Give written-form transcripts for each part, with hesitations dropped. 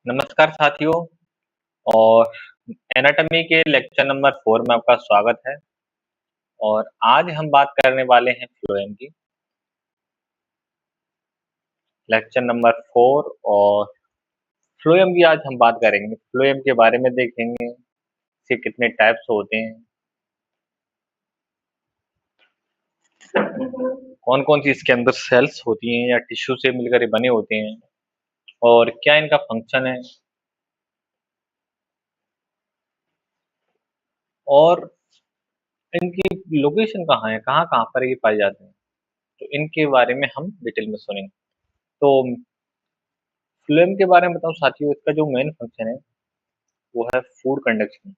नमस्कार साथियों। और एनाटॉमी के लेक्चर नंबर 4 में आपका स्वागत है। और आज हम बात करने वाले हैं फ्लोएम की। लेक्चर नंबर 4 और फ्लोएम की आज हम बात करेंगे। फ्लोएम के बारे में देखेंगे, इसके कितने टाइप्स होते हैं, कौन कौन सी इसके अंदर सेल्स होती हैं या टिश्यू से मिलकर ये बने होते हैं, और क्या इनका फंक्शन है, और इनकी लोकेशन कहाँ है, कहाँ कहाँ पर ये पाए जाते हैं। तो इनके बारे में हम डिटेल में सुनेंगे। तो फ्लोएम के बारे में बताऊं साथियों, इसका जो मेन फंक्शन है वो है food conduction.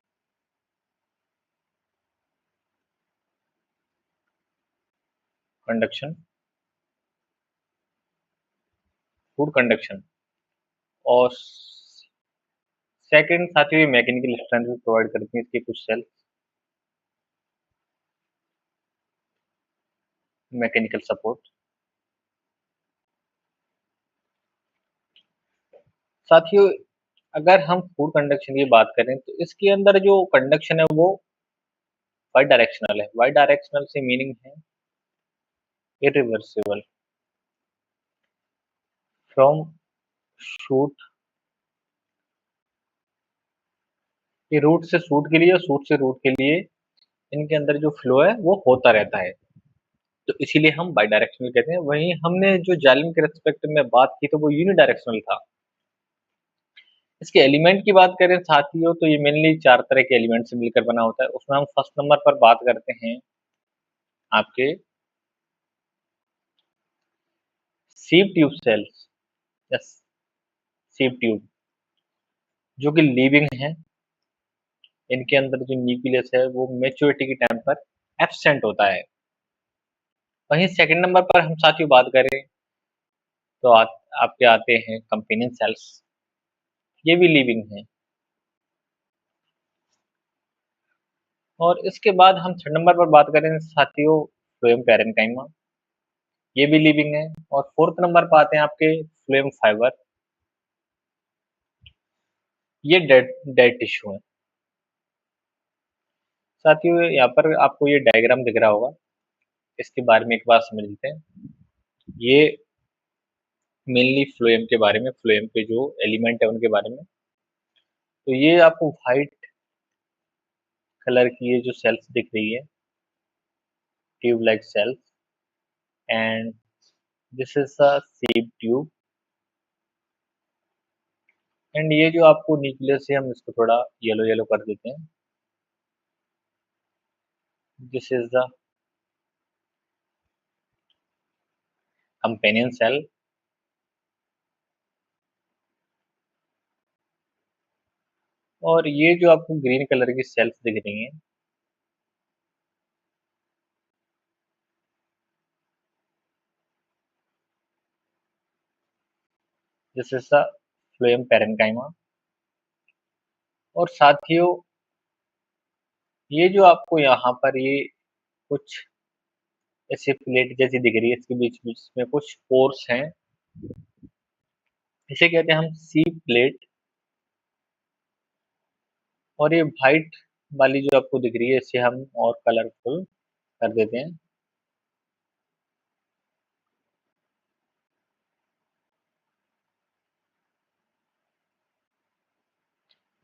Conduction, food conduction. और सेकंड साथियों, ये मैकेनिकल स्ट्रेंथ भी प्रोवाइड करती हैं इसकी कुछ सेल्स, मैकेनिकल सपोर्ट। साथियों, अगर हम फूड कंडक्शन की बात करें तो इसके अंदर जो कंडक्शन है वो बाई डायरेक्शनल है। बाई डायरेक्शनल से मीनिंग है इरिवर्सिबल, फ्रॉम शूट, ये रूट से शूट के लिए और शूट से रूट के लिए इनके अंदर जो फ्लो है वो होता रहता है, तो इसीलिए हम बाई डायरेक्शनल कहते हैं। वहीं हमने जो जालिम के रेस्पेक्ट में बात की तो वो यूनिडायरेक्शनल था। इसके एलिमेंट की बात करें साथियों तो ये मेनली 4 तरह के एलिमेंट से मिलकर बना होता है। उसमें हम फर्स्ट नंबर पर बात करते हैं आपके sieve tube cells. Yes, sieve tube जो कि लिविंग है। इनके अंदर जो न्यूक्लियस है वो मैच्योरिटी के टाइम पर एब्सेंट होता है। वहीं सेकंड नंबर पर हम साथियों बात करें तो आपके आते हैं कंपेनियन सेल्स, ये भी लिविंग है। और इसके बाद हम थर्ड नंबर पर बात करें साथियों फ्लोएम पैरेन्काइमा, ये भी लिविंग है। और फोर्थ नंबर पर आते हैं आपके फ्लोएम फाइबर, ये डेड डेड टिश्यू है। साथियों, यहाँ पर आपको ये डायग्राम दिख रहा होगा, इसके बारे में एक बार समझ लेते हैं। ये मेनली फ्लोएम के बारे में, फ्लोएम के जो एलिमेंट है उनके बारे में। तो ये आपको व्हाइट कलर की ये जो सेल्स दिख रही है, tube like cells, and this is a sieve tube. एंड ये जो आपको न्यूक्लियस है, हम इसको थोड़ा येलो येलो कर देते हैं। This is the companion cell. और ये जो आपको ग्रीन कलर की सेल्स दिख रही हैं, this is the phloem parenchyma. और साथियों, ये जो आपको यहाँ पर ये कुछ ऐसे प्लेट जैसी दिख रही है, इसके बीच बीच में कुछ पोर्स हैं, इसे कहते हैं हम सी प्लेट। और ये व्हाइट वाली जो आपको दिख रही है, इसे हम और कलरफुल कर देते हैं।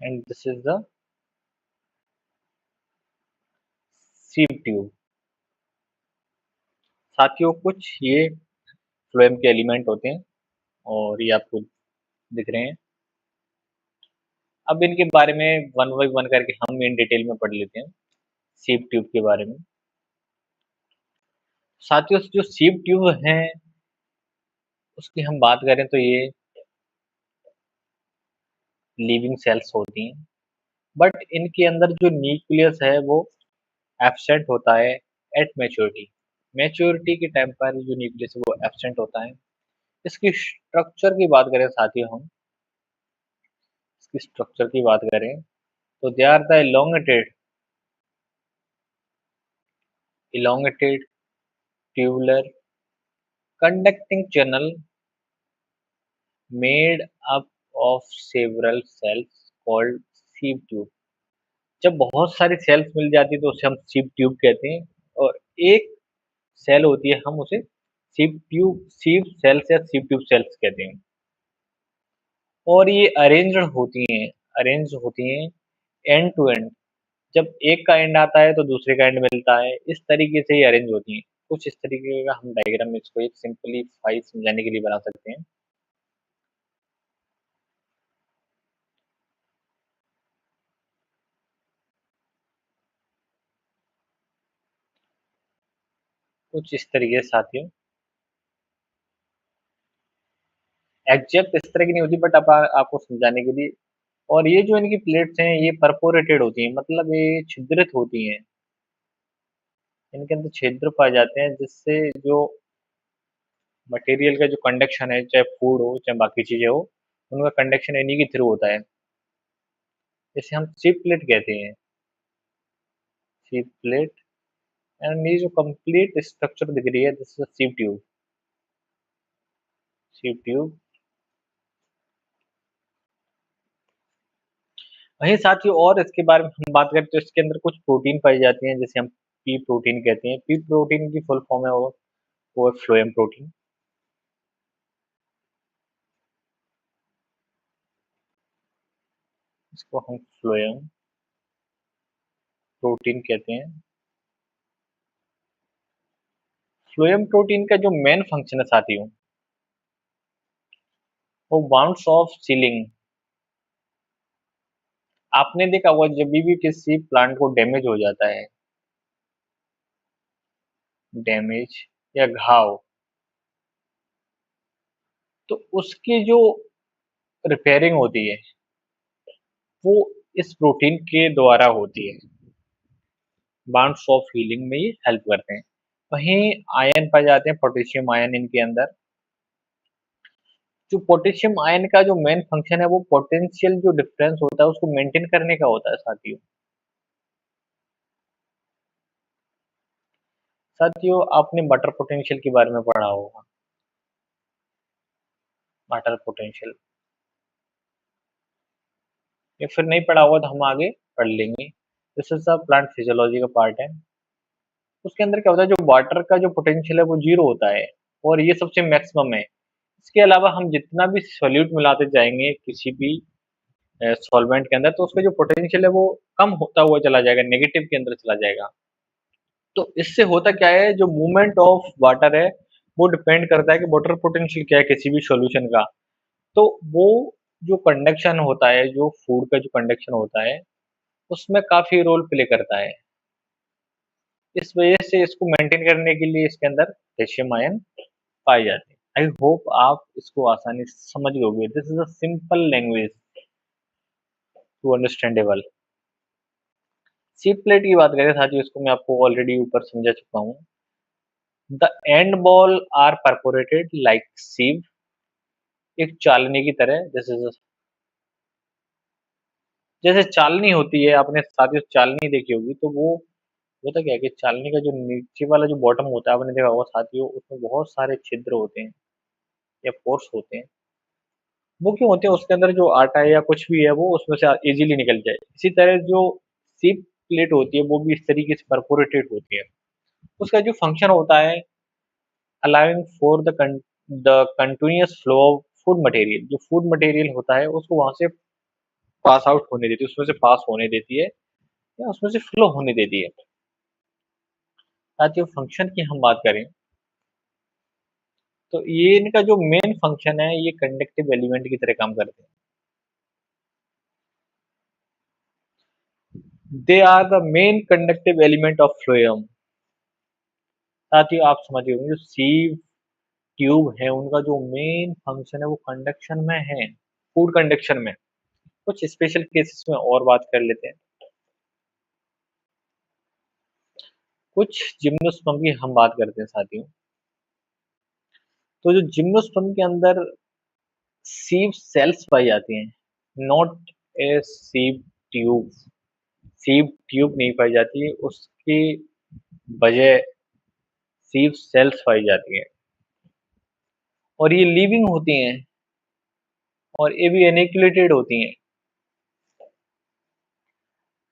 And this is the sieve tube. साथियों, कुछ ये फ्लोएम के एलिमेंट होते हैं और ये आपको दिख रहे हैं। अब इनके बारे में वन बाई वन करके हम इन डिटेल में पढ़ लेते हैं सीव ट्यूब के बारे में। साथियों, जो सीव ट्यूब हैं उसकी हम बात करें तो ये लिविंग सेल्स होती हैं, बट इनके अंदर जो न्यूक्लियस है वो एब्सेंट होता है एट मैच्योरिटी। मैच्योरिटी के टाइम पर जो न्यूक्लियस है वो एब्सेंट होता है। इसकी स्ट्रक्चर की बात करें साथियों, हम इसकी स्ट्रक्चर की बात करें तो they are the elongated tubular conducting channel made up of several cells called sieve tube. जब बहुत सारी सेल्स मिल जाती है तो उसे हम सीव ट्यूब कहते हैं, और एक सेल होती है हम उसे सीव सेल्स या सीव ट्यूब सेल्स कहते हैं। और ये अरेंज होती हैं एंड टू एंड। जब एक का एंड आता है तो दूसरे का एंड मिलता है, इस तरीके से ही अरेंज होती हैं। कुछ इस तरीके का हम डायग्राम इसको एक सिंपलीफाई समझाने के लिए बना सकते हैं। कुछ इस तरीके से साथियों, एग्जैक्ट इस तरह की नहीं होती, बट आपको समझाने के लिए। और ये जो इनकी प्लेट्स हैं ये परफोरेटेड होती हैं, मतलब ये छिद्रित होती हैं। इनके अंदर छिद्र पाए जाते हैं, जिससे जो मटेरियल का जो कंडक्शन है, चाहे फूड हो चाहे बाकी चीजें हो, उनका कंडक्शन इन्हीं के थ्रू होता है। इसे हम शिप प्लेट कहते हैं, शिप प्लेट। एंड ये जो कंप्लीट स्ट्रक्चर दिख रही है, this is ship tube. Ship tube. वहीं साथ ही और इसके बारे में हम बात करें तो इसके अंदर कुछ प्रोटीन पाई जाती हैं, जिसे हम पी प्रोटीन कहते हैं। पी प्रोटीन की फुल फॉर्म है वो है फ्लोएम प्रोटीन। इसको हम फ्लोएम प्रोटीन कहते हैं। फ्लोएम प्रोटीन का जो मेन फंक्शन है साथियों, वो बाउंस ऑफ सीलिंग। आपने देखा होगा जब भी किसी प्लांट को डैमेज हो जाता है, डैमेज या घाव, तो उसकी जो रिपेयरिंग होती है वो इस प्रोटीन के द्वारा होती है। बाउंस ऑफ हीलिंग में ये हेल्प करते हैं। वहीं आयन पाए जाते हैं, पोटेशियम आयन इनके अंदर। जो पोटेशियम आयन का जो मेन फंक्शन है वो पोटेंशियल जो डिफरेंस होता है उसको मेंटेन करने का होता है साथियों। साथियों आपने बटर पोटेंशियल के बारे में पढ़ा होगा। बटर पोटेंशियल, या फिर नहीं पढ़ा होगा तो हम आगे पढ़ लेंगे। This is the plant physiology का पार्ट है। उसके अंदर क्या होता है, जो वाटर का जो पोटेंशियल है वो जीरो होता है, और ये सबसे मैक्सिमम है। इसके अलावा हम जितना भी सॉल्यूट मिलाते जाएंगे किसी भी सॉल्वेंट के अंदर, तो उसका जो पोटेंशियल है वो कम होता हुआ चला जाएगा, नेगेटिव के अंदर चला जाएगा। तो इससे होता क्या है, जो मूवमेंट ऑफ वाटर है वो डिपेंड करता है कि वाटर पोटेंशियल क्या है किसी भी सॉल्यूशन का। तो वो जो कंडक्शन होता है, जो फूड का जो कंडक्शन होता है, उसमें काफी रोल प्ले करता है। इस वजह से इसको मेंटेन करने के लिए इसके अंदर पोटेशियम आयन पाए जाते हैं। आई होप आप इसको आसानी से समझ लोगे। This is a simple language to understandable. Sieve plate की बात करें साथियों, इसको मैं आपको ऑलरेडी ऊपर समझा चुका हूँ। The end wall are perforated like sieve, एक चालनी की तरह। जैसे चालनी होती है, आपने साथियों चालनी देखी होगी, तो वो होता क्या है कि चालनी का जो नीचे वाला जो बॉटम होता है, आपने देखा होगा साथियों, उसमें बहुत सारे छिद्र होते हैं या पोर्स होते हैं। वो क्यों होते हैं, उसके अंदर जो आटा है या कुछ भी है वो उसमें से इजीली निकल जाए। इसी तरह जो सीप प्लेट होती है वो भी इस तरीके से परफोरेटेड होती है। उसका जो फंक्शन होता है, allowing for the continuous flow of food material. जो फूड मटेरियल होता है उसको वहां से पास आउट होने देती है, उसमें से पास होने देती है, या उसमें से फ्लो होने देती है। साथियों फंक्शन की हम बात करें तो ये इनका जो मेन फंक्शन है, ये कंडक्टिव एलिमेंट की तरह काम करते हैं। They are the main conductive element of phloem. साथियों आप समझ गए होंगे, जो सीव ट्यूब है उनका जो मेन फंक्शन है वो कंडक्शन में है, फूड कंडक्शन में। कुछ स्पेशल केसेस में और बात कर लेते हैं। कुछ जिम्नोस्पर्म की हम बात करते हैं साथियों। तो जो जिम्नोस्पर्म के अंदर सीव सेल्स पाई जाती हैं, not a sieve tube. Sieve tube नहीं पाई जाती है, उसकी बजाय सीव सेल्स पाई जाती हैं, और ये लिविंग होती हैं। और ये भी एनिक्यूलेटेड होती हैं।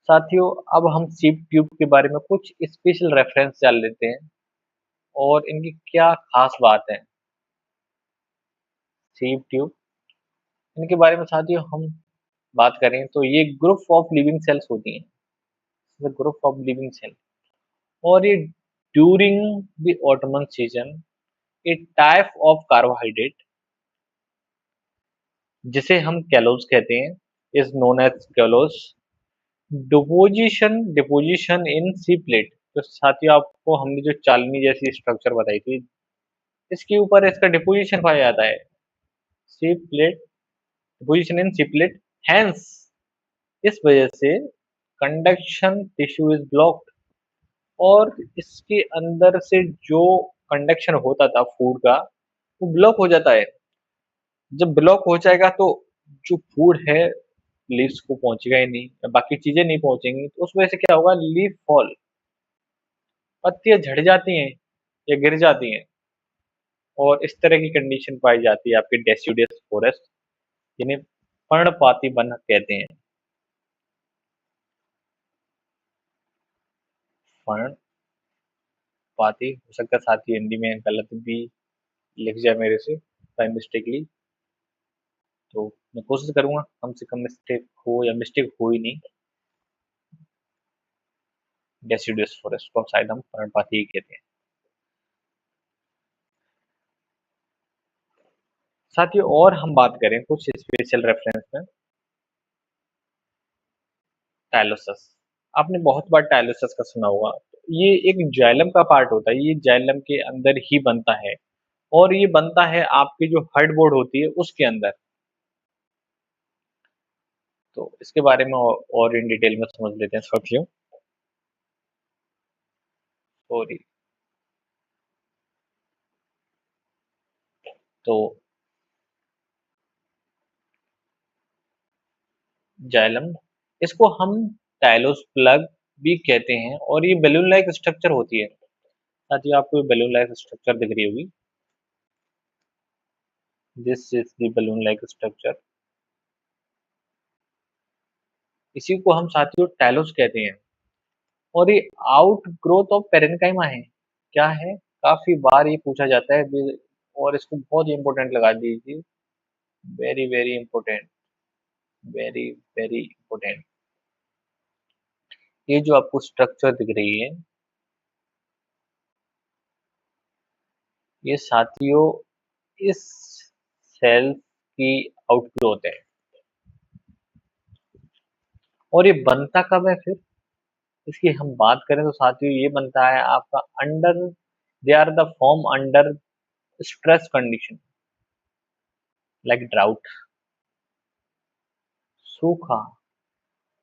साथियों, अब हम सीप ट्यूब के बारे में कुछ स्पेशल रेफरेंस जान लेते हैं और इनकी क्या खास बात है। सीप ट्यूब, इनके बारे में साथियों हम बात करें तो ये ग्रुप ऑफ लिविंग सेल्स होती हैं, ग्रुप ऑफ लिविंग सेल, और ये during the autumn season a type of carbohydrate जिसे हम कैलोज कहते हैं is known as callose deposition in sieve plate. तो साथियों, आपको हमने जो चालनी जैसी स्ट्रक्चर बताई थी, इसके ऊपर इसका डिपोजिशन पाया जाता है, sieve plate, deposition in sieve plate. Hence, इस वजह से कंडक्शन टिश्यू इज ब्लॉक्ड, और इसके अंदर से जो कंडक्शन होता था फूड का, वो ब्लॉक हो जाता है। जब ब्लॉक हो जाएगा तो जो फूड है लीव्स को पहुंचेगा ही नहीं, या बाकी चीजें नहीं पहुंचेंगी, तो उस वजह से क्या होगा, लीफ फॉल, पत्तियां झड़ जाती हैं या गिर जाती हैं, और इस तरह की कंडीशन पाई जाती है आपके डेसिडुअस फॉरेस्ट, जिन्हें पर्णपाती वन कहते हैं। पर्णपाती हो सकता है साथ ही हिंदी में गलत भी लिख जाए मेरे से बाय मिस्टेकली, तो मैं कोशिश करूंगा कम से कम मिस्टेक हो, या मिस्टेक हो ही नहीं। डेसिडुअस फॉरेस्ट को शायद हम पर्णपाती ही कहते हैं। साथियों, और हम बात करें कुछ स्पेशल रेफरेंस में, टाइलोसस। आपने बहुत बार टाइलोसस का सुना होगा। ये एक जाइलम का पार्ट होता है, ये जाइलम के अंदर ही बनता है, और ये बनता है आपकी जो हेड बोर्ड होती है उसके अंदर। तो इसके बारे में और इन डिटेल में समझ लेते हैं साथियों। सॉरी। तो जाइलम, इसको हम टाइलोस प्लग भी कहते हैं, और ये बैलून लाइक स्ट्रक्चर होती है। साथियों, आपको बैलून लाइक स्ट्रक्चर दिख रही होगी, this is the balloon like structure. इसी को हम साथियों टाइलोस कहते हैं, और ये आउट ग्रोथ ऑफ पेरेन्काइमा है। क्या है, काफी बार ये पूछा जाता है, और इसको बहुत इंपॉर्टेंट लगा दीजिए, very very important, very very important. ये जो आपको स्ट्रक्चर दिख रही है, ये साथियों इस सेल की आउटग्रोथ है, और ये बनता कब है फिर, इसकी हम बात करें तो साथियों ये बनता है आपका under, they are the form under stress condition like drought, सूखा।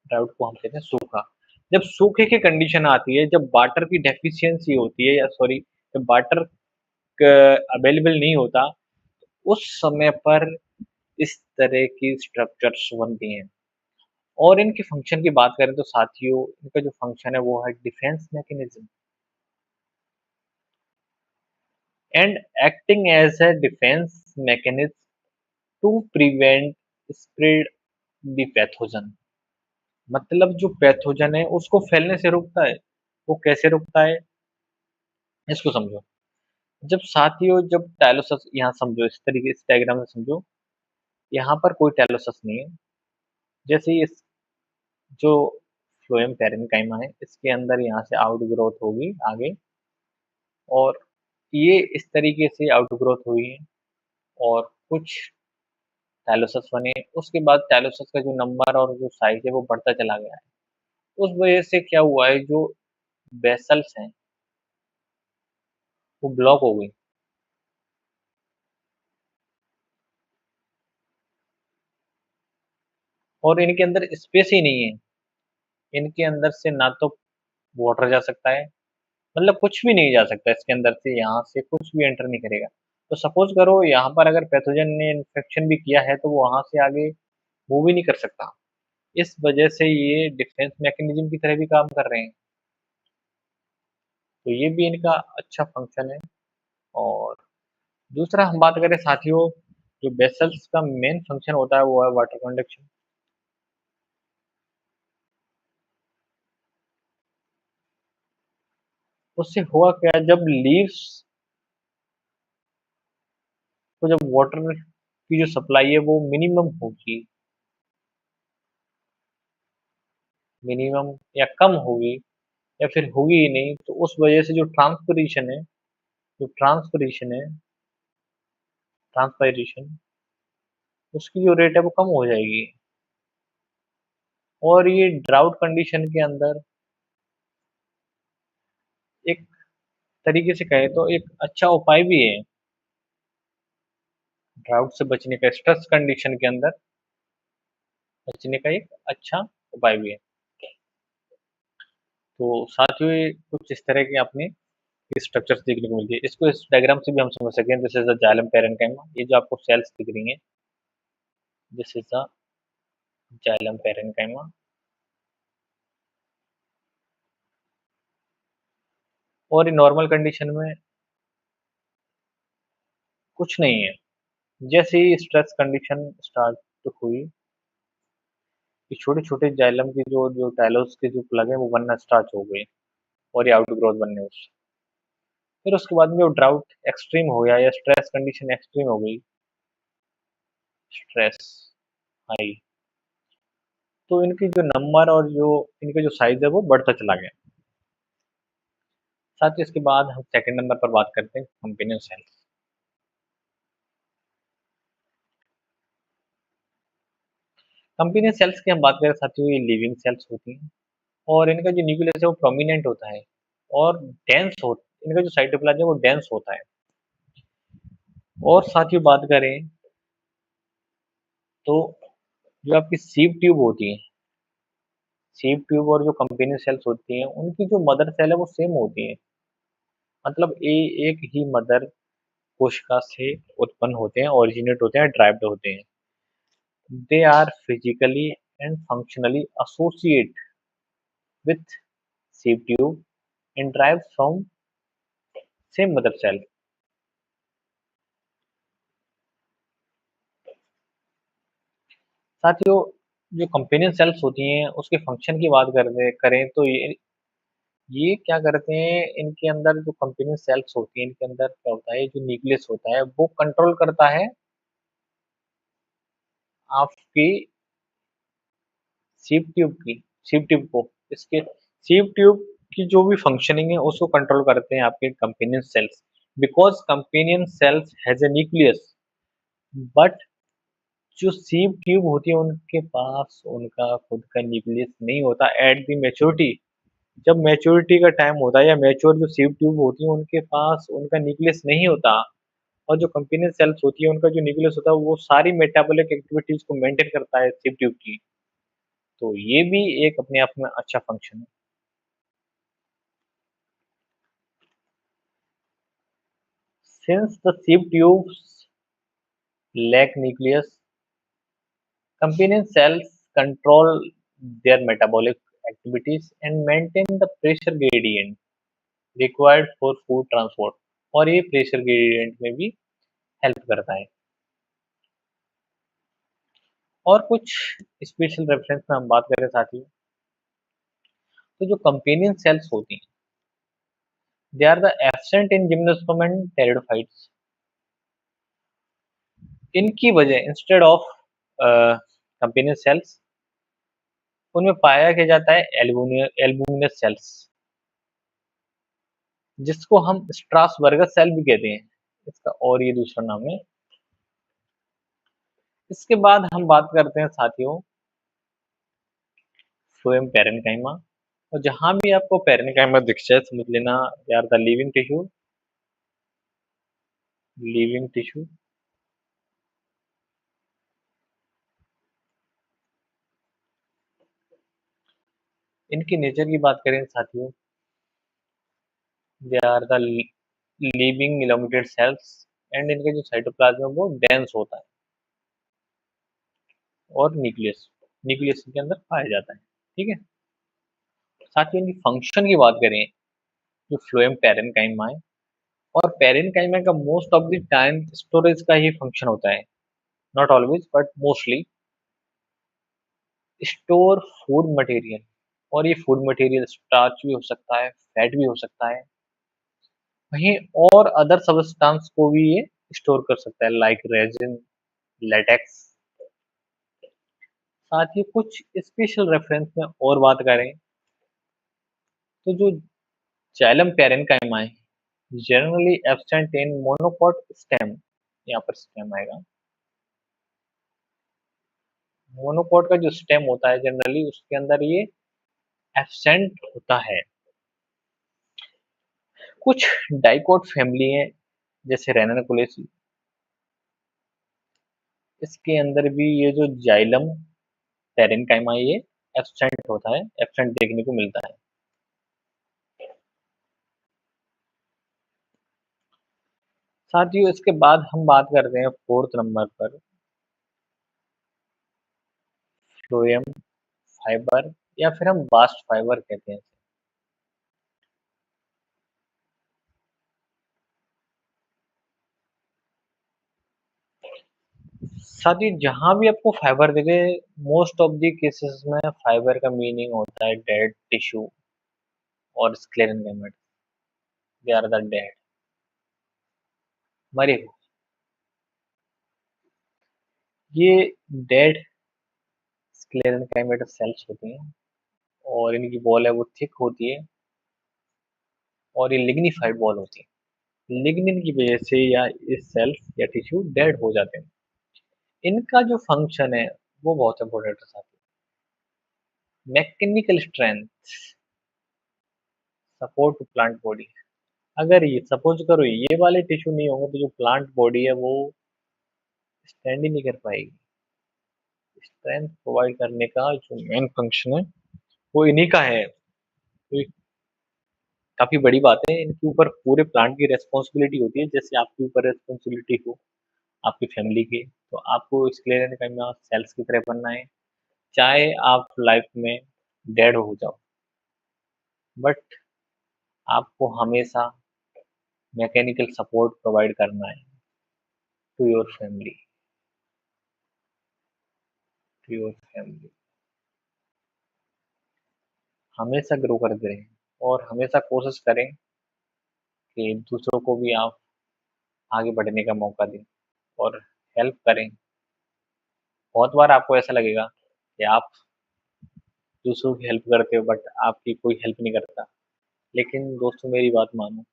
ड्राउट को हम कहते हैं सूखा। जब सूखे की कंडीशन आती है, जब वाटर की डेफिशिएंसी होती है, या सॉरी, जब वाटर अवेलेबल नहीं होता, उस समय पर इस तरह की स्ट्रक्चर्स बनती हैं। और इनके फंक्शन की बात करें तो साथियों, इनका जो फंक्शन है वो है defence mechanism, and acting as a defence mechanism to prevent spread the pathogen. मतलब जो पैथोजन है उसको फैलने से रोकता है। वो कैसे रोकता है, इसको समझो। जब साथियों, जब टाइलोसस, यहाँ समझो, इस तरीके इस डायग्राम में समझो, यहाँ पर कोई टाइलोसस नहीं है। जैसे ही इस जो फ्लोएम पेरेन्काइमा है, इसके अंदर यहाँ से आउट ग्रोथ होगी आगे, और ये इस तरीके से आउट ग्रोथ हुई है, और कुछ टाइलोसस बने। उसके बाद टाइलोसस का जो नंबर और जो साइज है वो बढ़ता चला गया है। उस वजह से क्या हुआ है, जो वेसल्स हैं वो ब्लॉक हो गई, और इनके अंदर स्पेस ही नहीं है। इनके अंदर से ना तो वाटर जा सकता है, मतलब कुछ भी नहीं जा सकता इसके अंदर से, यहाँ से कुछ भी एंटर नहीं करेगा। तो सपोज करो यहाँ पर अगर पैथोजन ने इन्फेक्शन भी किया है, तो वो वहां से आगे मूव भी नहीं कर सकता। इस वजह से ये डिफेंस मैकेनिज्म की तरह भी काम कर रहे हैं। तो ये भी इनका अच्छा फंक्शन है। और दूसरा हम बात करें साथियों, जो वेसल्स का मेन फंक्शन होता है वो है वाटर कंडक्शन। उससे हुआ क्या, जब लीव्स को जब वाटर की जो सप्लाई है वो मिनिमम या कम होगी या फिर होगी ही नहीं, तो उस वजह से जो ट्रांसपायरेशन उसकी जो रेट है वो कम हो जाएगी। और ये ड्राउट कंडीशन के अंदर एक तरीके से कहे तो एक अच्छा उपाय भी है, ड्राउट से बचने का, स्ट्रेस कंडीशन के अंदर बचने का एक अच्छा उपाय भी है। तो साथियों ये कुछ इस तरह के आपने स्ट्रक्चर्स देखने को मिलती है। इसको इस डायग्राम से भी हम समझ सकते हैं, this is the xylem parenchyma. ये जो आपको सेल्स दिख रही हैं, this is the xylem parenchyma. और नॉर्मल कंडीशन में कुछ नहीं है। जैसे ही स्ट्रेस कंडीशन स्टार्ट हुई, ये छोटे छोटे जाइलम के जो जो टाइलोस के जो प्लग है वो बनना स्टार्ट हो गए और ये आउटग्रोथ बनने उससे। फिर उसके बाद में जो ड्राउट एक्सट्रीम हो गया या स्ट्रेस कंडीशन एक्सट्रीम हो गई, स्ट्रेस हाई, तो इनकी जो नंबर और जो इनका जो साइज है वो बढ़ता चला गया। साथ ही इसके बाद हम सेकंड नंबर पर बात करते हैं कंपेनियन सेल्स। कंपेनियन सेल्स की हम बात करें साथियों, ये लिविंग सेल्स होती हैं और इनका जो न्यूक्लियस है वो प्रोमिनेंट होता है और डेंस हो, इनका जो साइटोप्लाज्म है वो डेंस होता है। और साथियों बात करें तो जो आपकी सीव ट्यूब होती है, सीव ट्यूब और जो कंपेनियन सेल्स होती हैं उनकी जो मदर सेल है वो सेम होती है। मतलब एक ही मदर कोशिका से उत्पन्न होते हैं, ओरिजिनेट होते हैं, ड्राइव्ड होते हैं। They are physically and functionally associated with sieve tube and derived from same mother cell। साथियों जो कंपेनियन सेल्स होती हैं उसके फंक्शन की बात करें तो ये क्या करते हैं, इनके अंदर जो कंपेनियन सेल्स होती हैं इनके अंदर क्या होता है, जो न्यूक्लियस होता है वो कंट्रोल करता है आपकी सीव ट्यूब को, इसके सीव ट्यूब की जो भी फंक्शनिंग है उसको कंट्रोल करते हैं आपके companion cells. Because companion cells has a nucleus, but जो सीव ट्यूब होती है उनके पास उनका खुद का न्यूक्लियस नहीं होता एट द मैच्योरिटी। जब मैच्योरिटी का टाइम होता है या मैच्योर जो सीव ट्यूब होती है उनके पास उनका न्यूक्लियस नहीं होता, और जो कंपेनियन सेल्स होती है उनका जो न्यूक्लियस होता है वो सारी मेटाबॉलिक एक्टिविटीज को मेंटेन करता है सीव ट्यूब की। तो ये भी एक अपने आप में अच्छा फंक्शन है। Since the sieve tubes lack nucleus, companion cells control their metabolic activities and maintain the pressure gradient required for food transport। और ये प्रेशर ग्रेडियंट में भी हेल्प करता है। और कुछ स्पेशल रेफरेंस में हम बात करें साथियों, तो जो कंपेनियन सेल्स होती हैं they are the absent in gymnosperm and pteridophytes. इनकी वजह इंस्टेड ऑफ कंपेनियन सेल्स उनमें पाया किया जाता है एल्बुमिनस सेल्स, जिसको हम स्ट्रासबर्गर सेल भी कहते हैं, इसका और ये दूसरा नाम है। इसके बाद हम बात करते हैं साथियों फ्लोएम पैरेन्काइमा। और जहां भी आपको पैरेन्काइमा दिख जाए समझ लेना they are the living tissue. इनकी नेचर की बात करें साथियों, they are the living elongated cells and इनका जो साइटोप्लाज्म है वो डेंस होता है और न्यूक्लियस न्यूक्लियस के अंदर पाया जाता है। ठीक है, साथ ही इनकी फंक्शन की बात करें जो फ्लोएम पैरेन्काइमा है, और पैरेन्काइमा का most of the time storage का ही फंक्शन होता है। Not always but mostly store food material. और ये फूड मटेरियल स्टार्च भी हो सकता है, फैट भी हो सकता है, वहीं और अदर सब्सटेंस को भी ये स्टोर कर सकता है लाइक रेजिन, लेटेक्स। साथ ही कुछ स्पेशल रेफरेंस में और बात करें तो जो जाइलम पैरेन्काइमा है generally absent in monocot stem, यहाँ पर स्टेम आएगा। मोनोकोट का जो स्टेम होता है जनरली उसके अंदर ये एब्सेंट होता है। कुछ डाइकोट फैमिली है जैसे रेनानकुलेसी, इसके अंदर भी ये जो जाइलम पैरेन्काइमा ये एब्सेंट होता है, एब्सेंट देखने को मिलता है। साथियों इसके बाद हम बात करते हैं फोर्थ नंबर पर फ्लोएम फाइबर, या फिर हम बास्ट फाइबर कहते हैं। साथ ही जहां भी आपको फाइबर दिखे मोस्ट ऑफ द केसेस में फाइबर का मीनिंग होता है डेड टिश्यू और sclerenchyma. They are the dead, मरे हुए। ये डेड स्क्लेरेंकाइमा सेल्स होती हैं और इनकी बॉल है वो थिक होती है और ये लिग्निफाइड बॉल होती है। लिग्निन की वजह से या इस सेल्स या टिश्यू डेड हो जाते हैं। इनका जो फंक्शन है वो बहुत इंपॉर्टेंट है साथियों। Mechanical strength, support to plant body. अगर ये सपोज करो ये वाले टिश्यू नहीं होंगे तो जो प्लांट बॉडी है वो स्टैंड ही नहीं कर पाएगी। स्ट्रेंथ प्रोवाइड करने का जो मेन फंक्शन है वो इन्हीं का है। तो ये काफी बड़ी बात है, इनके ऊपर पूरे प्लांट की रेस्पॉन्सिबिलिटी होती है, जैसे आपके ऊपर रेस्पॉन्सिबिलिटी हो आपकी फैमिली की, तो आपको स्क्लेरेंकाइमा सेल्स की तरह बनना है, चाहे आप लाइफ में डेड हो जाओ, बट आपको हमेशा मैकेनिकल सपोर्ट प्रोवाइड करना है to your family, to your family. हमेशा ग्रो करते रहें और हमेशा कोशिश करें कि दूसरों को भी आप आगे बढ़ने का मौका दें और हेल्प करें। बहुत बार आपको ऐसा लगेगा कि आप दूसरों की हेल्प करते हो बट आपकी कोई हेल्प नहीं करता, लेकिन दोस्तों मेरी बात मानो,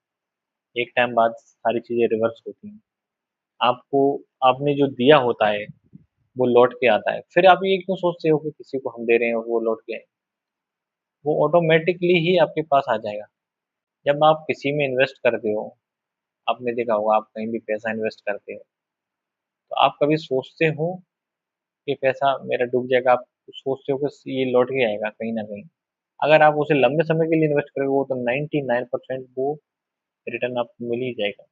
एक टाइम बाद सारी चीज़ें रिवर्स होती हैं। आपको आपने जो दिया होता है वो लौट के आता है। फिर आप ये क्यों सोचते हो कि किसी को हम दे रहे हैं और वो लौट के आए? वो ऑटोमेटिकली ही आपके पास आ जाएगा। जब आप किसी में इन्वेस्ट करते हो, आपने देखा होगा आप कहीं भी पैसा इन्वेस्ट करते हो, तो आप कभी सोचते हो कि पैसा मेरा डूब जाएगा? आप सोचते हो कि ये लौट के आएगा कहीं न कहीं। अगर आप उसे लंबे समय के लिए इन्वेस्ट करोगे वो तो 99% वो रिटर्न आपको मिल ही जाएगा।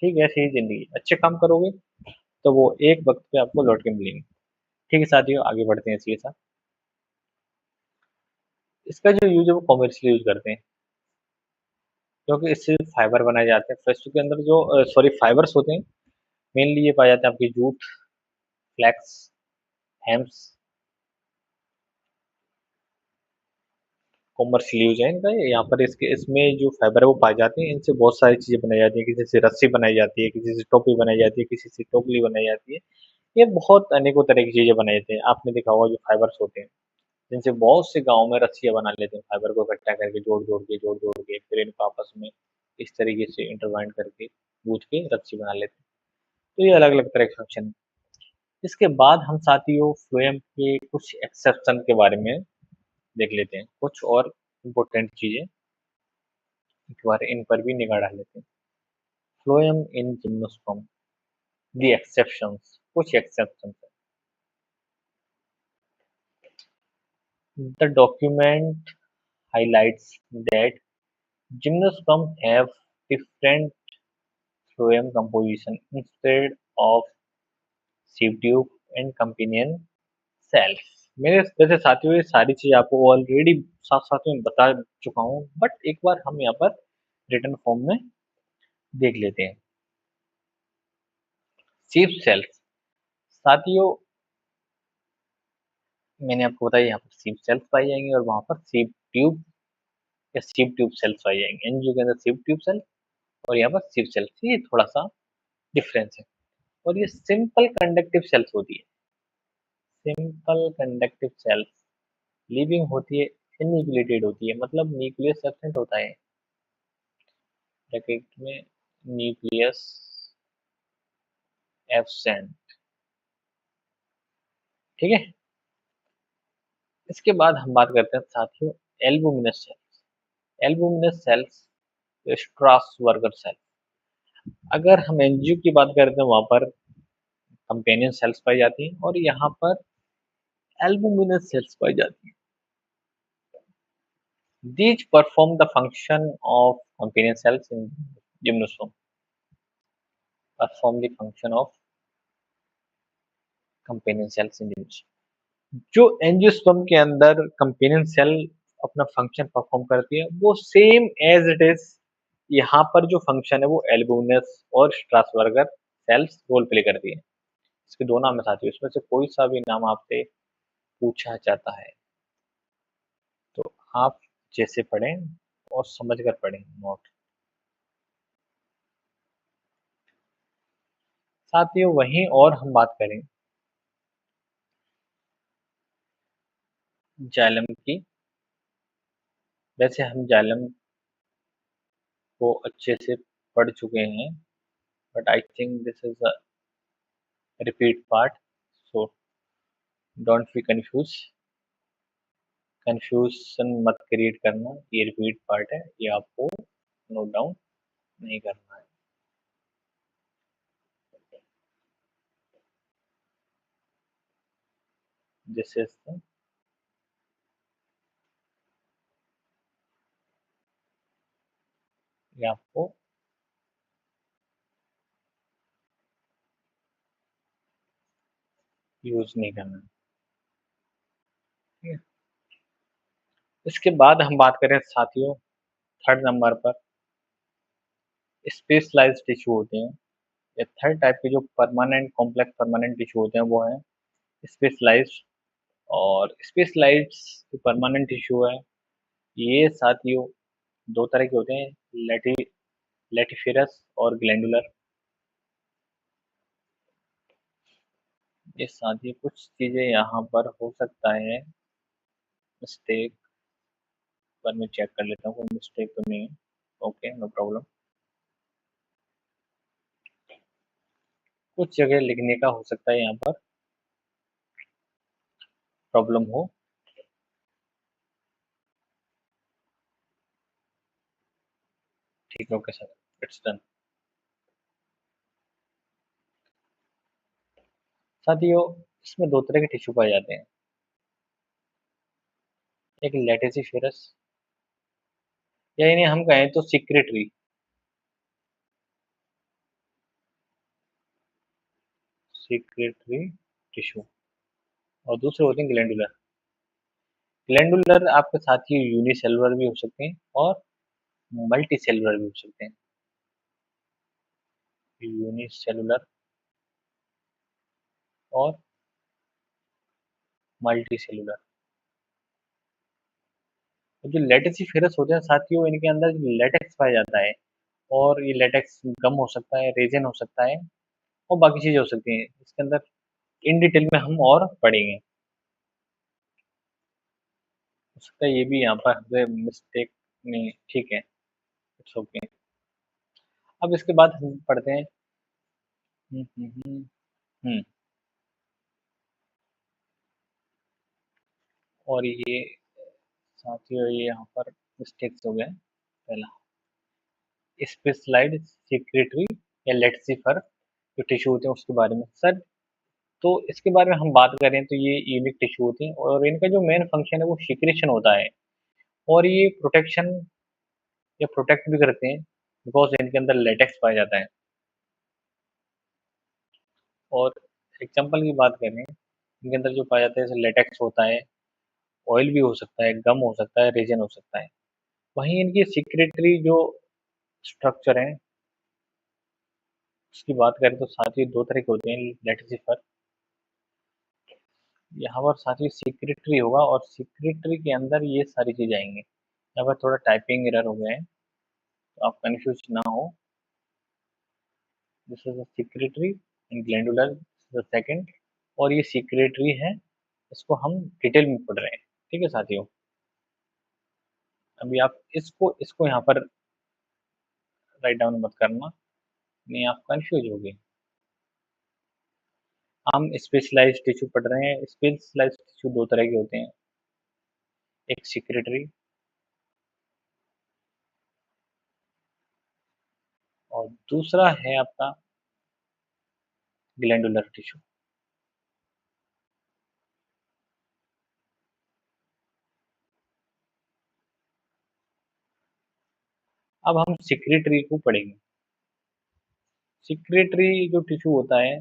ठीक है, ऐसे ही ज़िंदगी है। अच्छे काम करोगे तो वो एक वक़्त पे आपको लौट के मिलेंगे। ठीक है साथियों, आगे बढ़ते हैं इसी के साथ। इसका जो यूज़ है वो कॉमर्शियली यूज़ करते हैं, क्योंकि इससे फाइबर बनाए जाते हैं। फेस्टू के अंदर जो सॉरी फाइबर्स होते हैं, मेनली ये पाए जाते हैं आपके जूट, फ्लैक्स, हेम्प्स, कॉमर्शियल यूज़ है इनका। यहाँ पर इसके इसमें जो फाइबर है वो पाए जाते हैं, इनसे बहुत सारी चीज़ें बनाई जाती हैं। किसी से रस्सी बनाई जाती है, किसी से टोपी बनाई जाती है, किसी से टोपली बनाई जाती है। ये बहुत अनेकों तरह की चीज़ें बनाई जाती हैं। आपने देखा होगा जो फाइबर्स होते हैं, जिनसे बहुत से गाँव में रस्सियाँ बना लेते हैं, फाइबर को इकट्ठा करके जोड़-जोड़ के फिर इनको आपस में इस तरीके से इंटरवाइन करके गूँथ के रस्सी बना लेते हैं। तो ये अलग-अलग तरह के फंक्शन हैं। इसके बाद हम साथियों फ्लोएम के कुछ एक्सेप्शन के बारे में देख लेते हैं, कुछ और इम्पोर्टेंट चीज़ें एक बार इन पर भी निगाह डाल लेते हैं। Phloem in gymnosperm, the exceptions, कुछ एक्सेप्शंस हैं। The document highlights that gymnosperm have different phloem composition instead of sieve tube and companion cells। मेरे वैसे साथियों ये सारी चीज आपको ऑलरेडी साथ साथ में बता चुका हूँ, बट एक बार हम यहाँ पर रिटर्न फॉर्म में देख लेते हैं। सिव सेल्स, साथियों मैंने आपको बताया यहाँ पर सीप सेल्स पाई जाएंगी और वहां पर सीप ट्यूब या सीप ट्यूब सेल्स पाई जाएंगी। एनजीओ के अंदर सीप ट्यूब सेल और यहाँ पर सीप सेल्स, ये थोड़ा सा डिफरेंस है। और ये सिंपल कंडक्टिव सेल्स होती है, सिंपल कंडक्टिव सेल्स लिविंग होती है, इनन्यूक्लिएटेड होती है, मतलब न्यूक्लियस एब्सेंट होता है, ब्रैकेट में न्यूक्लियस एब्सेंट, ठीक है। इसके बाद हम बात करते हैं साथियों albuminous cells. Albuminous cells Strasburger cell. अगर हम एनजीओ की बात करते हैं वहां पर कंपेनियन सेल्स पाई जाती हैं और यहाँ पर एल्बुमिनस सेल्स पाई जाती हैं। These perform the function of companion cells in gymnosperm. Perform the function of companion cells in gymnosperm. जो एंजियोस्पर्म के अंदर कंपेनियन सेल अपना फंक्शन परफॉर्म करती है वो सेम एज इट इज यहाँ पर जो फंक्शन है वो एल्बुमिनस और स्ट्रासबर्गर सेल्स रोल प्ले करती है। इसके दो नाम है साथियों, इसमें से कोई सा भी नाम आपसे पूछा जाता है तो आप जैसे पढ़ें और समझ कर पढ़ें नोट। साथियों वहीं और हम बात करें जाइलम की। वैसे हम जाइलम को अच्छे से पढ़ चुके हैं but I think this is a repeat part, so don't be confuse, confusion मत क्रिएट करना, ये रिपीट पार्ट है, ये आपको नोट डाउन नहीं करना है। दिस इज द ये आपको यूज नहीं करना है, ठीक है? इसके बाद हम बात करें साथियों थर्ड नंबर पर स्पेशलाइज्ड टिश्यू होते हैं। ये थर्ड टाइप के जो परमानेंट कॉम्प्लेक्स परमानेंट टिश्यू होते हैं वो है स्पेशलाइज्ड। और स्पेशलाइज्ड जो परमानेंट टिश्यू है ये साथियों दो तरह के होते हैं, लेटी लेटिफेरस और ग्लैंडुलर। ये साथियों कुछ चीजें यहाँ पर हो सकता है मिस्टेक, पर मैं चेक कर लेता हूँ कोई मिस्टेक तो नहीं है। ओके नो प्रॉब्लम, कुछ जगह लिखने का हो सकता है यहाँ पर प्रॉब्लम हो। ठीक है, ओके सर, इट्स डन। साथियों इसमें दो तरह के टिश्यू पाए जाते हैं, एक लेटेसिफेरस या इन्हें हम कहें तो सिक्रेटरी, सिक्रेटरी टिश्यू, और दूसरे होते हैं ग्लैंडुलर। ग्लैंडुलर आपके साथ ही यूनिसेलुलर भी हो सकते हैं और मल्टी सेलुलर भी हो सकते हैं। यूनिसेलुलर और मल्टी सेलुलर। जो लेटेसिफेरस होते हैं साथियों इनके अंदर लेटेक्स पाया जाता है और ये लेटेक्स गम हो सकता है, रेजिन हो सकता है और बाकी चीजें हो सकती हैं। इसके अंदर इन डिटेल में हम और पढ़ेंगे। हो सकता है ये भी यहाँ पर मिस्टेक नहीं, ठीक है, इट्स ओके। अब इसके बाद हम पढ़ते हैं हम्म, हम्म, हम्म, हम्म, और ये साथियों ये यहाँ पर मिस्टेक्स हो गए। पहला स्पेशलाइज्ड सिक्रेटरी या लेटसिफर जो टिश्यू होते हैं उसके बारे में सर, तो इसके बारे में हम बात करें तो ये यूनिक टिश्यू होते हैं और इनका जो मेन फंक्शन है वो सिक्रेशन होता है और ये प्रोटेक्शन या प्रोटेक्ट भी करते हैं बिकॉज इनके अंदर लेटेक्स पाया जाता है। और एग्जाम्पल की बात करें इनके अंदर जो पाया जाता है जैसे लेटेक्स होता है, ऑयल भी हो सकता है, गम हो सकता है, रेजन हो सकता है। वहीं इनकी सिक्रेटरी जो स्ट्रक्चर है उसकी बात करें तो साथ ही दो तरह के होते हैं लेटेसिफर यहाँ पर साथी सेक्रेटरी होगा और सेक्रेटरी के अंदर ये सारी चीजें आएंगी। यहाँ पर थोड़ा टाइपिंग एरर हो गया है, तो आप कंफ्यूज ना हो। This is secretary in glandular the second, और ये सेक्रेटरी है, इसको हम डिटेल में पढ़ रहे हैं। ठीक है साथियों, अभी आप इसको इसको यहाँ पर राइट डाउन मत करना, नहीं आप कंफ्यूज हो गए। हम स्पेशलाइज्ड टिश्यू पढ़ रहे हैं। स्पेशलाइज्ड टिश्यू दो तरह के होते हैं, एक सेक्रेटरी और दूसरा है आपका ग्लैंडुलर टिश्यू। अब हम सेक्रेटरी को पढ़ेंगे। सेक्रेटरी जो टिश्यू होता है,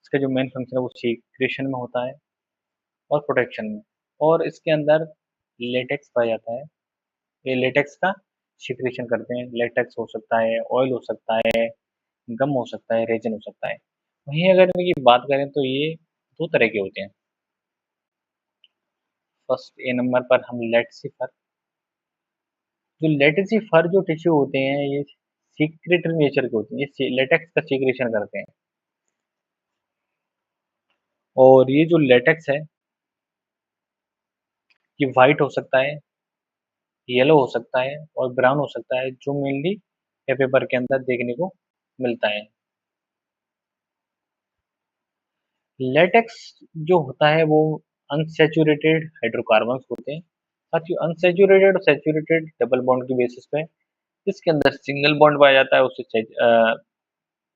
इसका जो मेन फंक्शन है वो सीक्रेशन में होता है और प्रोटेक्शन में, और इसके अंदर लेटेक्स पाया जाता है। ये लेटेक्स का सीक्रेशन करते हैं। लेटेक्स हो सकता है, ऑयल हो सकता है, गम हो सकता है, रेजन हो सकता है। वहीं अगर इनकी बात करें तो ये दो तरह के होते हैं। फर्स्ट ए नंबर पर हम लेटसिफर, जो लेटेसिफर जो टिश्यू होते हैं ये सीक्रेटरी नेचर के होते हैं, ये लेटेक्स का सीक्रेशन करते हैं। और ये जो लेटेक्स है ये व्हाइट हो सकता है, येलो हो सकता है और ब्राउन हो सकता है, जो मेनली पेपर के अंदर देखने को मिलता है। लेटेक्स जो होता है वो अनसैचुरेटेड हाइड्रोकार्बन्स होते हैं। साथ ही अनसैचुरेटेड और सैचुरेटेड डबल बॉन्ड की बेसिस पे जिसके अंदर सिंगल बॉन्ड पाया जाता है उसे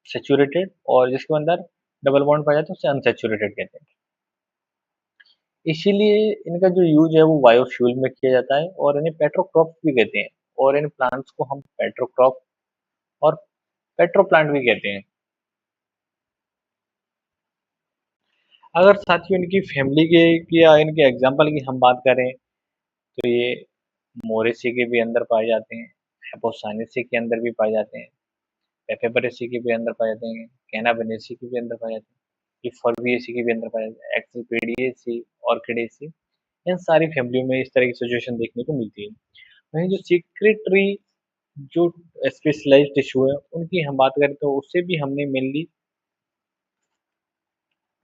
सैचुरेटेड, और जिसके अंदर डबल बॉन्ड पाया जाता है उसे अनसैचुरेटेड कहते हैं। इसीलिए इनका जो यूज है वो बायोफ्यूल में किया जाता है, और इन्हें पेट्रोक्रॉप भी कहते हैं, और इन प्लांट्स को हम पेट्रोक्रॉप और पेट्रो प्लांट भी कहते हैं। अगर साथियों इनकी फैमिली के की या इनके एग्जाम्पल की हम बात करें तो ये मोरेसी के भी अंदर पाए जाते हैं, हेपोसानेसी के अंदर भी पाए जाते हैं, पेपेबरेसी के भी अंदर पाए जाते हैं, कैनाबेनेसी के भी अंदर पाए जाते हैं, ये फॉरबिएसी के भी अंदर पाए जाते हैं, एक्सिपेडिएसी, ऑर्किडेसी, इन सारी फैमिलियों में इस तरह की सिचुएशन देखने को मिलती है। वहीं जो सीक्रेटरी जो स्पेशलाइज्ड टिश्यू है उनकी हम बात करें तो उससे भी हमने मेनली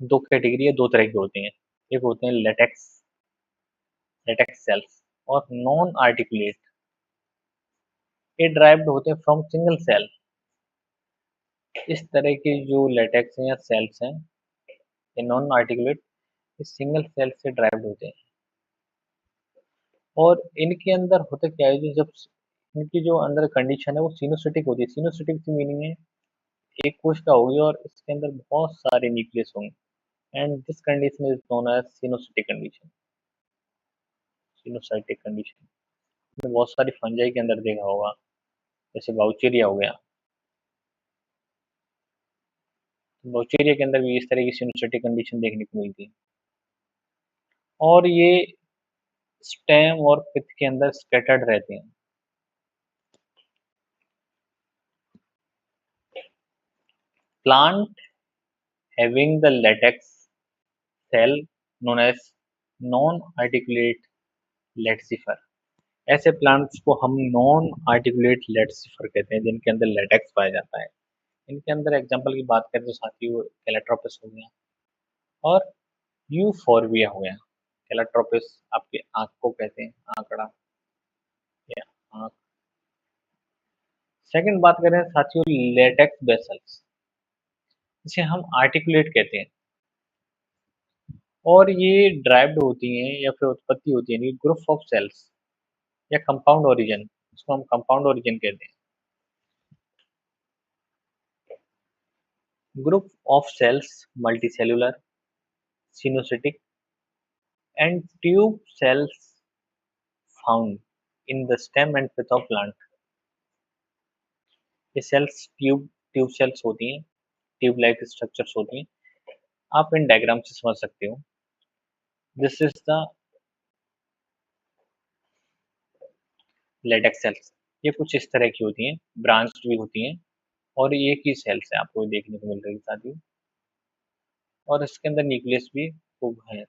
दो कैटेगरी है, दो तरह के होते हैं। एक होते हैं लेटेक्स लेटेक्स सेल्स और नॉन आर्टिकुलेट, ये ड्राइव्ड होते हैं फ्रॉम सिंगल सेल। इस तरह के जो लेटेक्स हैं या सेल्स हैं, ये नॉन आर्टिकुलेट, ये सिंगल सेल से ड्राइव्ड होते हैं। और इनके अंदर होता क्या है, जो जब इनकी जो अंदर कंडीशन है वो सिनोसिटिक होती है। सिनोसिटिक की मीनिंग है एक कोशिका होगी और इसके अंदर बहुत सारे न्यूक्लियस होंगे, and this condition is known as coenocytic condition. Coenocytic condition में बहुत सारी फंजाई के अंदर देखा होगा, जैसे बाउचेरिया हो गया। बाउचेरिया के अंदर भी इस तरह की सिनोसिटिक कंडीशन देखने को मिलती है, और ये स्टेम और पिथ के अंदर स्कैटर्ड रहते हैं। Plant having the latex cell known as non articulate laticifer, ऐसे प्लांट्स को हम नॉन आर्टिकुलेट लेटसिफर कहते हैं जिनके अंदर लेटेक्स पाया जाता है। इनके अंदर एग्जांपल की बात करें तो साथियों कैलाट्रोपिस हो गया और यूफोरबिया हो गया। कैलाट्रोपिस आपके आंख को कहते हैं, आंकड़ा या आंख। सेकंड बात करें साथियों लेटेक्स बेसल्स, इसे हम आर्टिकुलेट कहते हैं, और ये ड्राइव्ड होती हैं या फिर उत्पत्ति होती है ग्रुप ऑफ सेल्स या कंपाउंड ओरिजिन, इसको हम कंपाउंड ओरिजिन कहते हैं। Group of cells multicellular, coenocytic and tube cells found in the stem and pith of plant. ये सेल्स ट्यूब ट्यूब सेल्स होती हैं, ट्यूब लाइक स्ट्रक्चर्स होती हैं। आप इन डायग्राम से समझ सकते हो। This is the latex cells. ये कुछ इस तरह की होती हैं, ब्रांच्ड भी होती हैं, और ये की सेल्स है आपको देखने को मिल रही है साथ ही, और इसके अंदर न्यूक्लियस भी खूब है।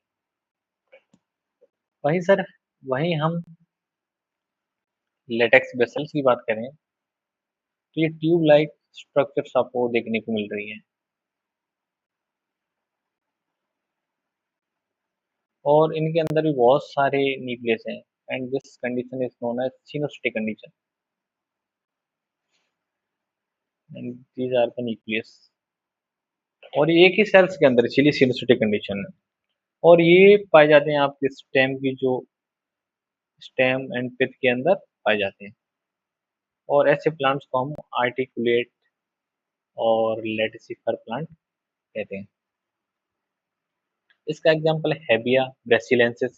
वहीं सर, वहीं हम लेटेक्स वेसल्स की बात करें तो ये ट्यूब लाइक स्ट्रक्चर्स आपको देखने को मिल रही है, और इनके अंदर भी बहुत सारे न्यूक्लियस हैं, and this condition is known as coenocytic condition, and these are the nucleus. और ये एक ही सेल्स के अंदर इसीलिए सिनोस्टिक कंडीशन है। और ये पाए जाते हैं आपके स्टेम की जो स्टेम एंड पिथ के अंदर पाए जाते हैं। और ऐसे प्लांट्स को हम आर्टिकुलेट और लेटिसिफर प्लांट कहते हैं। इसका एग्जांपल है हेबिया ब्रेसिलेंसिस,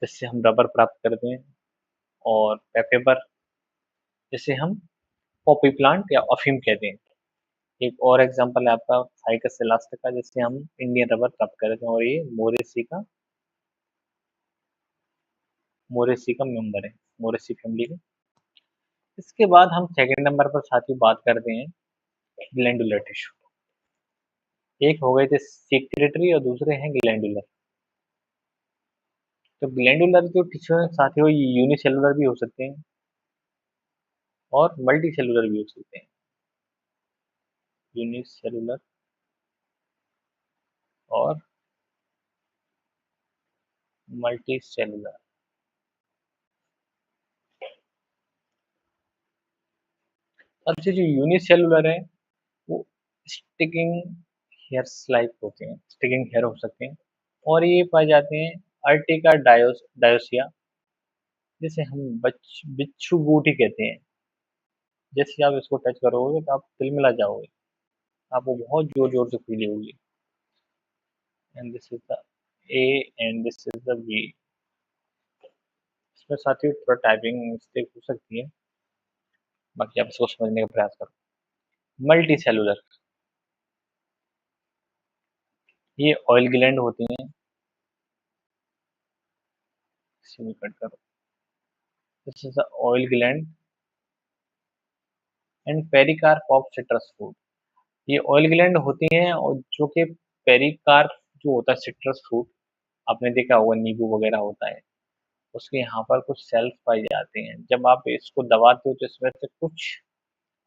जिससे हम रबर प्राप्त करते हैं, और पेपेबर, जिसे हम पॉपी प्लांट या अफीम कहते हैं। एक और एग्जांपल है आपका फाइकस इलास्टिका, जिससे हम इंडियन रबर प्राप्त करते हैं, और ये मोरेसी का मेंबर है, मोरेसी फैमिली का। इसके बाद हम सेकंड नंबर पर साथियों बात करते हैं ग्लैंडुलर टिश्यू। एक हो गए थे सेक्रेटरी और दूसरे हैं ग्लैंडुलर। तो ग्लैंडुलर जो टिश्यू है साथियों, ये यूनिसेलुलर भी हो सकते हैं और मल्टी सेलुलर भी हो सकते हैं। यूनिसेलुलर और मल्टी सेलुलर। सबसे जो यूनिसेलुलर है वो स्टिकिंग हेयर्स लाइक होते हैं, स्टिकिंग हेयर हो सकते हैं, और ये पाए जाते हैं अर्टिका डायोसिया, जिसे हम बिच्छू बूटी कहते हैं। जैसे आप इसको टच करोगे तो आप तिलमिला जाओगे, आपको बहुत जोर जोर से फील होगी। And this is the A and this is the B. इसमें साथियों थोड़ा टाइपिंग मिस्टेक हो सकती है, बाकी आप इसको समझने का प्रयास करो। मल्टी सेलुलर, ये ऑयल ग्लैंड होती हैं, इसे कट करो। This is the oil gland and pericarp of citrus fruit. ये ऑयल ग्लैंड होती हैं, और जो कि पेरिकार्प जो होता है सिट्रस फ्रूट, आपने देखा होगा नींबू वगैरह होता है, उसके यहाँ पर कुछ सेल्स पाए जाते हैं। जब आप इसको दबाते हो तो इसमें से कुछ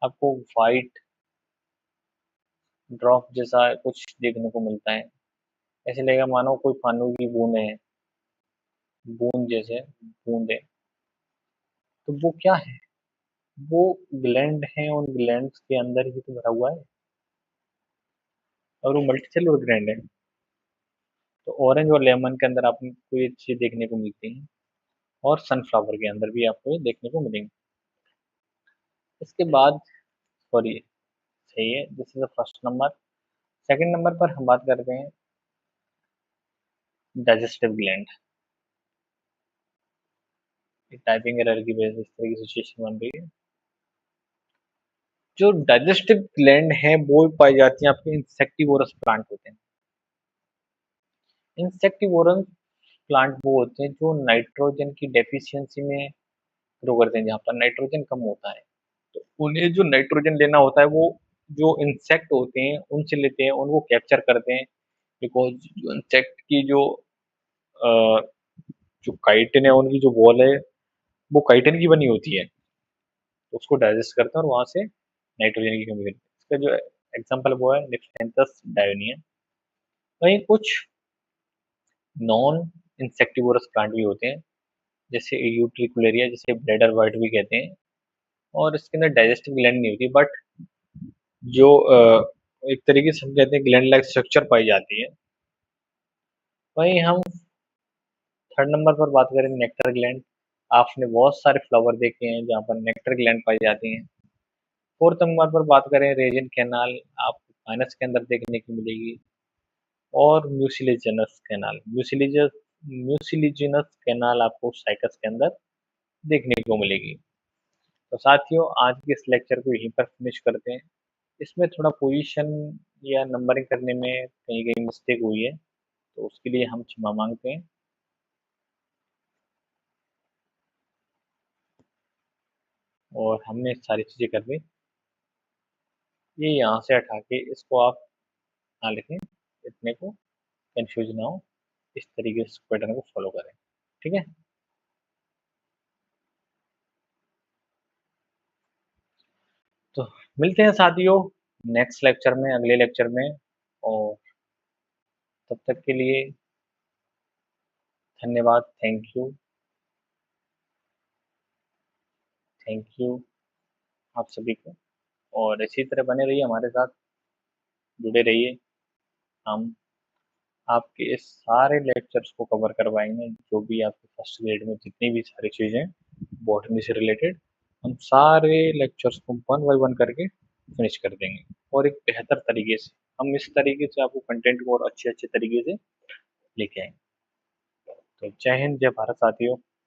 आपको वाइट ड्रॉप जैसा कुछ देखने को मिलता है। ऐसे लगेगा मानो कोई पानी की बूंद है, बूंद जैसे बूंद है। तो वो क्या है? वो ग्लैंड है, उन ग्लैंड्स के अंदर ही तो भरा हुआ है, और वो मल्टीसेलुलर ग्लैंड है। तो ऑरेंज और लेमन के अंदर आपको ये चीज देखने को मिलती है, और सनफ्लावर के अंदर भी आपको ये देखने को मिलेंगे। इसके बाद सॉरी, सही है, this is the first number. Second number पर हम बात करते हैं डाइजेस्टिव ग्लैंड। टाइपिंग एरर की वजह से इस तरह की सिचुएशन बन रही है। जो डाइजेस्टिव ग्लैंड है वो पाई जाती है आपके इंसेक्टिवोरस प्लांट होते हैं। इंसेक्टिवोरस प्लांट वो होते हैं जो नाइट्रोजन की डेफिशिएंसी में ग्रो करते हैं, जहाँ पर नाइट्रोजन कम होता है। तो उन्हें जो नाइट्रोजन लेना होता है वो जो इंसेक्ट होते हैं उनसे लेते हैं, उनको कैप्चर करते हैं। बिकॉज जो इंसेक्ट की अ, जो काइटिन है, उनकी जो वॉल है वो काइटिन की बनी होती है, तो उसको डाइजेस्ट करते हैं और वहां से नाइट्रोजन की कमी करते हैं। इसका जो एग्जांपल वो है निक्टेंथस डायोनिया। वहीं कुछ नॉन इंसेक्टिवोरस प्लांट भी होते हैं, जैसे यूट्रिकुलेरिया, जिसे ब्लैडर वर्ट भी कहते हैं, और इसके अंदर डाइजेस्टिव ग्लैंड नहीं होती, बट जो एक तरीके से हम कहते हैं ग्लैंड लाइक स्ट्रक्चर पाई जाती है। वहीं हम थर्ड नंबर पर बात करें नेक्टर ग्लैंड। आपने बहुत सारे फ्लावर देखे हैं जहाँ पर नेक्टर ग्लैंड पाई जाती हैं। फोर्थ नंबर पर बात करें रेजिन कैनाल, आपको फाइनस के अंदर देखने की मिलेगी, और म्यूसिलेजिनस कैनाल, म्यूसिलिजिनस कैनाल आपको साइकस के अंदर देखने को मिलेगी। तो साथियों, आज के इस लेक्चर को यहीं पर फिनिश करते हैं। इसमें थोड़ा पोजीशन या नंबरिंग करने में कहीं कहीं मिस्टेक हुई है, तो उसके लिए हम क्षमा मांगते हैं। और हमने सारी चीज़ें कर दी। ये यहाँ से हटा के इसको आप यहाँ लिखें, इतने को कंफ्यूज ना हो, इस तरीके से पैटर्न को फॉलो करें। ठीक है, तो मिलते हैं साथियों नेक्स्ट लेक्चर में, अगले लेक्चर में। और तब तक के लिए धन्यवाद, थैंक यू आप सभी को। और इसी तरह बने रहिए हमारे साथ, जुड़े रहिए। हम आपके इस सारे लेक्चर्स को कवर करवाएंगे, जो भी आपके फर्स्ट ग्रेड में जितनी भी सारी चीज़ें हैं बॉटनी से रिलेटेड, हम सारे लेक्चर्स को वन बाय वन करके फिनिश कर देंगे, और एक बेहतर तरीके से। हम इस तरीके से आपको कंटेंट को और अच्छे अच्छे तरीके से लेके आएंगे। तो जय हिंद, जय भारत साथियों।